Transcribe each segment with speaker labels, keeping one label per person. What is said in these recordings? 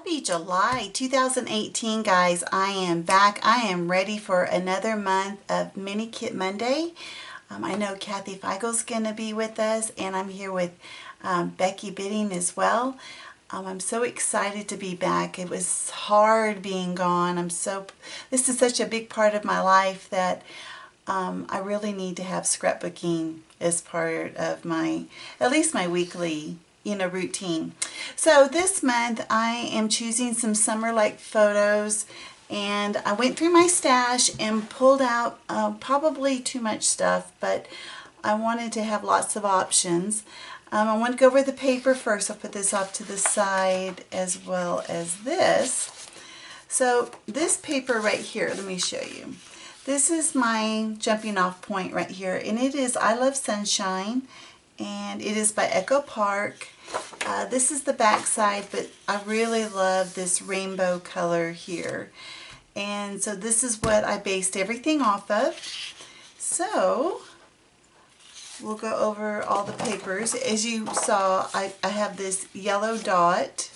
Speaker 1: Happy July 2018, guys. I am back. I am ready for another month of Mini Kit Monday. I know Kathy Feigl's going to be with us, and I'm here with Becky Bidding as well. I'm so excited to be back. It was hard being gone. This is such a big part of my life that I really need to have scrapbooking as part of at least my weekly routine. So this month I am choosing some summer-like photos, and I went through my stash and pulled out probably too much stuff, but I wanted to have lots of options. I want to go over the paper first. I'll put this off to the side as well as this. So this paper right here, let me show you. This is my jumping off point right here, and it is I Love Sunshine, and it is by Echo Park. This is the back side, but I really love this rainbow color here. And so this is what I based everything off of. So we'll go over all the papers. As you saw, I have this yellow dot.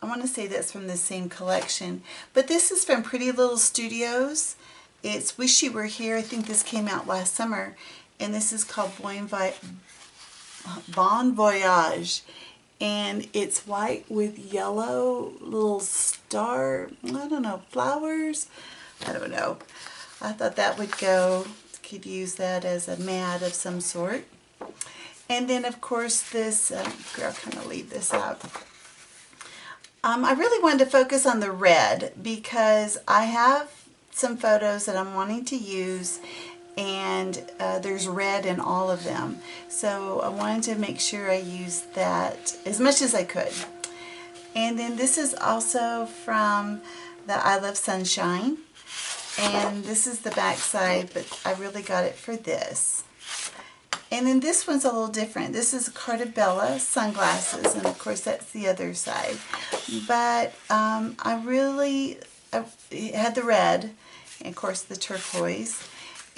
Speaker 1: I want to say that's from the same collection. But this is from Pretty Little Studios. It's Wish You Were Here. I think this came out last summer. And this is called Bon Voyage, and it's white with yellow little star, I don't know, flowers, I don't know. I thought that would go, could use that as a mat of some sort. And then of course this, I'll kind of leave this out. I really wanted to focus on the red because I have some photos that I'm wanting to use, and there's red in all of them. So I wanted to make sure I used that as much as I could. And then this is also from the I Love Sunshine. And this is the back side, but I really got it for this. And then this one's a little different. This is Cartabella sunglasses, and of course that's the other side. But it had the red, and of course the turquoise.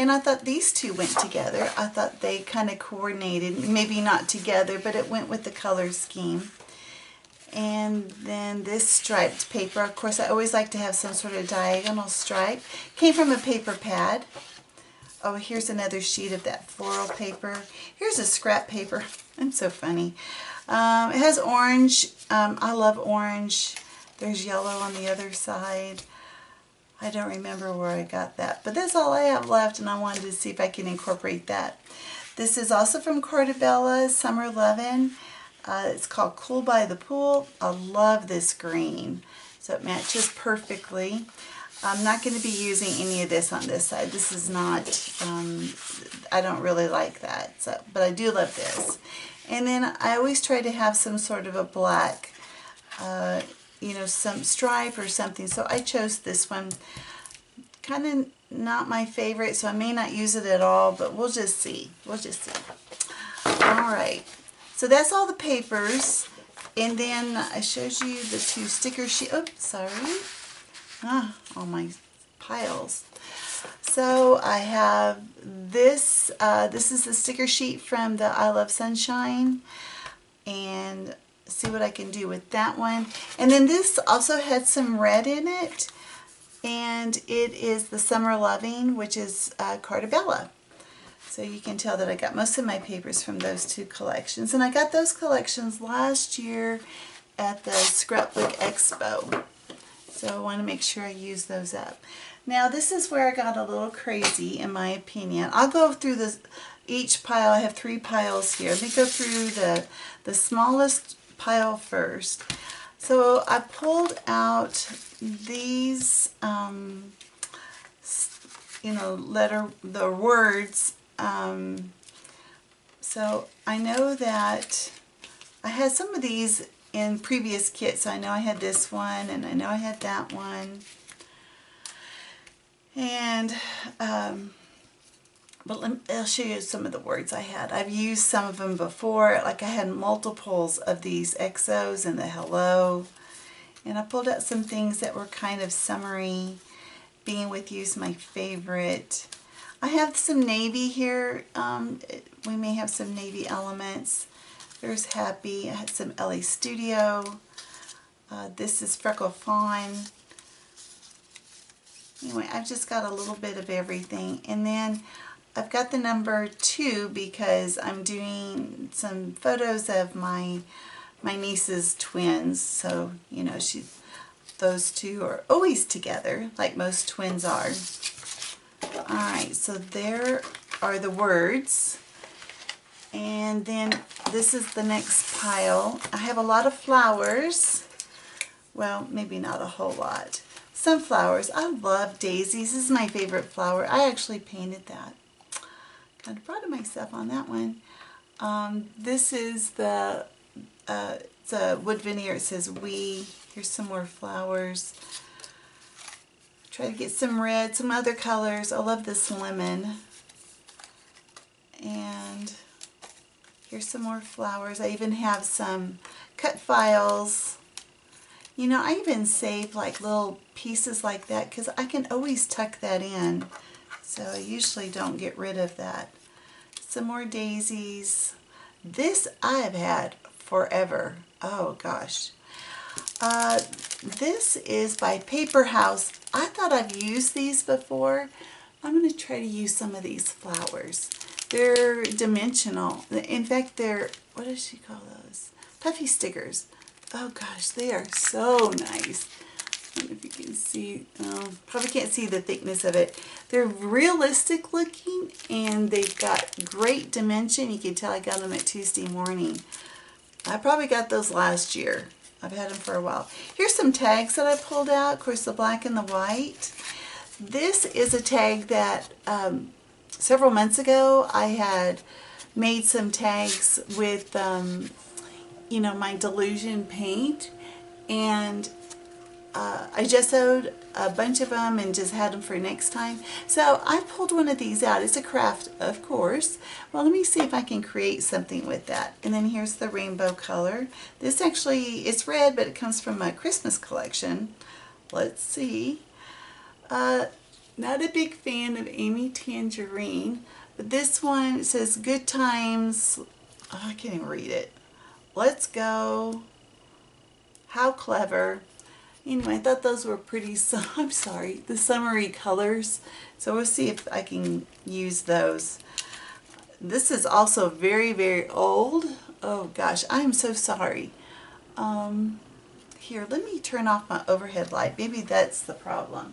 Speaker 1: And I thought these two went together. I thought they kind of coordinated, maybe not together, but it went with the color scheme. And then this striped paper, of course I always like to have some sort of diagonal stripe. Came from a paper pad. Oh, here's another sheet of that floral paper. Here's a scrap paper. I'm so funny. It has orange. I love orange. There's yellow on the other side. I don't remember where I got that, but that's all I have left, and I wanted to see if I can incorporate that. This is also from Cartabella, Summer Lovin'. It's called Cool by the Pool. I love this green, so it matches perfectly. I'm not going to be using any of this on this side. This is not, I don't really like that, but I do love this. And then I always try to have some sort of a black some stripe or something. So I chose this one. Kind of not my favorite, so I may not use it at all, but we'll just see. We'll just see. All right. So that's all the papers. And then I showed you the two sticker sheets. Oh, sorry. All my piles. So I have this. This is the sticker sheet from the I Love Sunshine. And see what I can do with that one. And then this also had some red in it, and it is the Summer Loving, which is Cartabella. So you can tell that I got most of my papers from those two collections, and I got those collections last year at the Scrapbook Expo. So I want to make sure I use those up. Now this is where I got a little crazy, in my opinion. I'll go through each pile. I have 3 piles here. Let me go through the smallest pile first. So I pulled out these the words. So I know that I had some of these in previous kits. So I know I had this one, and I know I had that one, and but I'll show you some of the words I had. I've used some of them before, like I had multiples of these XOs and the hello. And I pulled out some things that were kind of summery. Being with you is my favorite. I have some navy here. We may have some navy elements. There's Happy. I had some LA Studio. This is Freckle Fawn. Anyway, I've just got a little bit of everything. And then I've got the number 2 because I'm doing some photos of my niece's twins. So, you know, those two are always together, like most twins are. Alright, so there are the words. And then this is the next pile. I have a lot of flowers. Well, maybe not a whole lot. Some flowers. I love daisies. This is my favorite flower. I actually painted that. Kind of proud of myself on that one. This is the it's a wood veneer. It says "we." Here's some more flowers. Try to get some red, some other colors. I love this lemon. And here's some more flowers. I even have some cut files. You know, I even save like little pieces like that because I can always tuck that in. So I usually don't get rid of that. Some more daisies. This I've had forever. Oh gosh. This is by Paper House. I thought I've used these before. I'm going to try to use some of these flowers. They're dimensional. In fact, they're, what does she call those? Puffy stickers. Oh gosh, they are so nice. I don't know if you can see, probably can't see the thickness of it. They're realistic looking and they've got great dimension. You can tell I got them at Tuesday morning. I probably got those last year. I've had them for a while. Here's some tags that I pulled out. Of course, the black and the white. This is a tag that several months ago I had made some tags with you know, my Delusion paint, and I gessoed a bunch of them and just had them for next time. So I pulled one of these out. It's a craft, of course. Well, let me see if I can create something with that. And then here's the rainbow color. This actually, it's red, but it comes from my Christmas collection. Let's see. Not a big fan of Amy Tangerine, but this one, it says good times. Oh, I can't even read it. Let's go. How clever. Anyway, I thought those were pretty, I'm sorry, the summery colors. So we'll see if I can use those. This is also very, very old. Oh gosh, I am so sorry. Here, let me turn off my overhead light. Maybe that's the problem.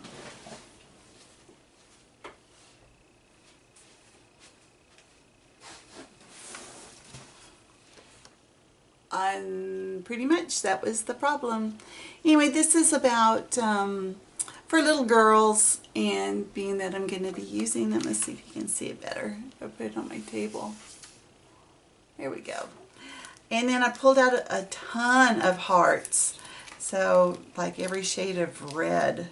Speaker 1: Pretty much that was the problem. Anyway, this is about for little girls, and being that I'm going to be using them, let's see if you can see it better. I'll put it on my table. There we go. And then I pulled out a ton of hearts, so like every shade of red.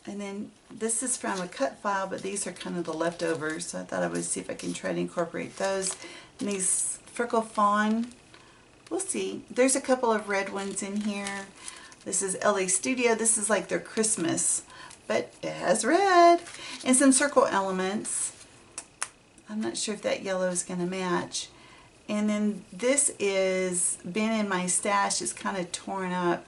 Speaker 1: And then this is from a cut file, but these are kind of the leftovers, so I thought I would see if I can try to incorporate those. And these Freckle Fawn, we'll see. There's a couple of red ones in here. This is LA Studio. This is like their Christmas, but it has red. And some circle elements. I'm not sure if that yellow is going to match. And then this is been in my stash. It's kind of torn up.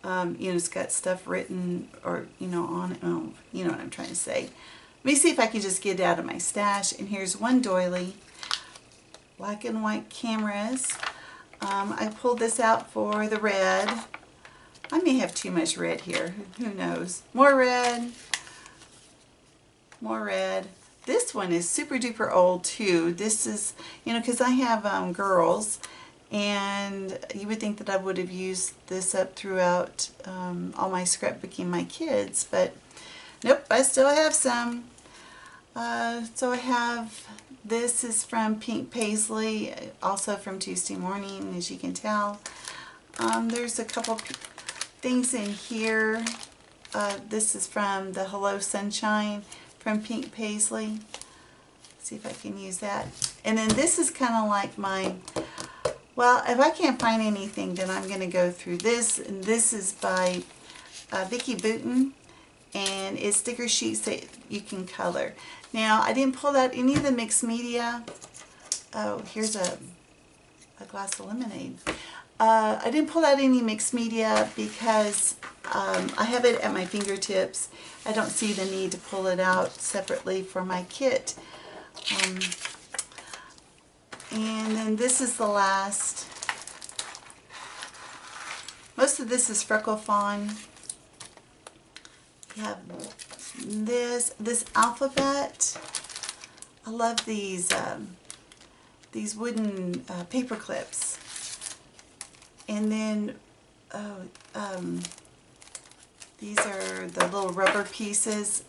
Speaker 1: You know, it's got stuff written or, you know, on it. Oh, you know what I'm trying to say. Let me see if I can just get it out of my stash. And here's one doily. Black and white cameras. I pulled this out for the red. I may have too much red here. Who knows? More red. More red. This one is super duper old too. This is, you know, because I have girls, and you would think that I would have used this up throughout all my scrapbooking my kids, but nope, I still have some. So I have, this is from Pink Paisley, also from Tuesday morning, as you can tell. There's a couple things in here. This is from the Hello Sunshine from Pink Paisley. See if I can use that. And then this is kind of like my, well, if I can't find anything, then I'm going to go through this. And this is by Becky, and it's sticker sheets that you can color. Now, I didn't pull out any of the mixed media. Oh, here's a glass of lemonade. I didn't pull out any mixed media because I have it at my fingertips. I don't see the need to pull it out separately for my kit. And then this is the last. Most of this is Freckle Fawn. You have this alphabet. I love these wooden paper clips. And then these are the little rubber pieces.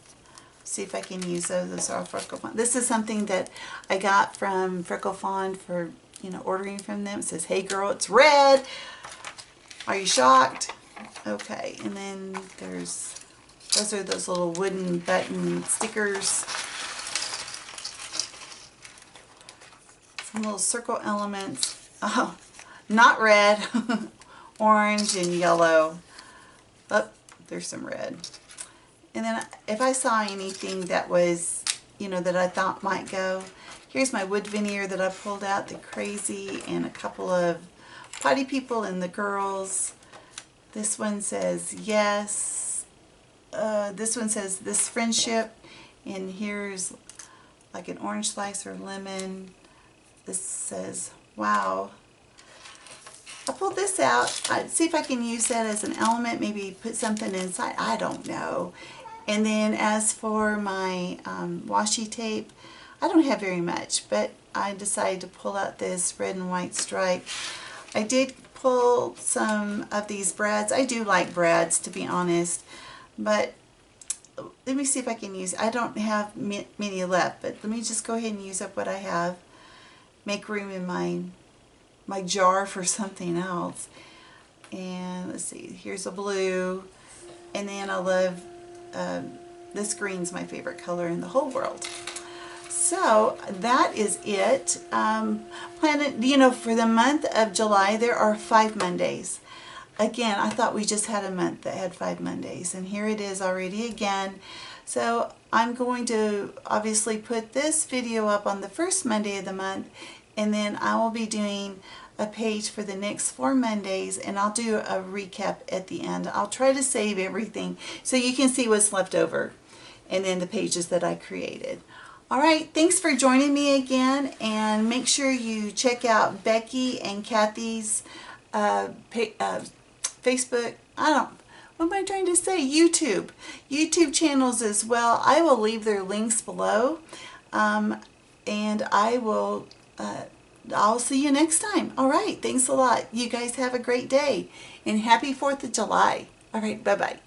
Speaker 1: See if I can use those. Those are Freckle Fawn. This is something that I got from Freckle Fawn for, you know, ordering from them. It says, "Hey girl, it's red. Are you shocked?" Okay, and then those are those little wooden button stickers. Some little circle elements. Oh, not red. Orange and yellow. Oh, there's some red. And then if I saw anything that was, you know, that I thought might go, here's my wood veneer that I pulled out, the crazy, and a couple of potty people and the girls. This one says yes. This one says this friendship. And here's like an orange slice or lemon. This says wow. I pulled this out. I'd see if I can use that as an element, maybe put something inside. I don't know. And then as for my washi tape, I don't have very much, but I decided to pull out this red and white stripe. I did pull some of these brads. I do like brads, to be honest, but let me see if I can use, I don't have many left, but let me just go ahead and use up what I have. Make room in my jar for something else. And let's see, here's a blue, and then I love this green's my favorite color in the whole world. So that is it. Planet, you know, for the month of July there are 5 Mondays. Again, I thought we just had a month that had 5 Mondays, and here it is already again. So I'm going to obviously put this video up on the first Monday of the month, and then I will be doing a page for the next 4 Mondays, and I'll do a recap at the end. I'll try to save everything so you can see what's left over, and then the pages that I created. Alright, thanks for joining me again, and make sure you check out Becky and Kathy's Facebook, what am I trying to say? YouTube channels as well. I will leave their links below, and I'll see you next time. All right, thanks a lot. You guys have a great day, and happy 4th of July. All right, bye-bye.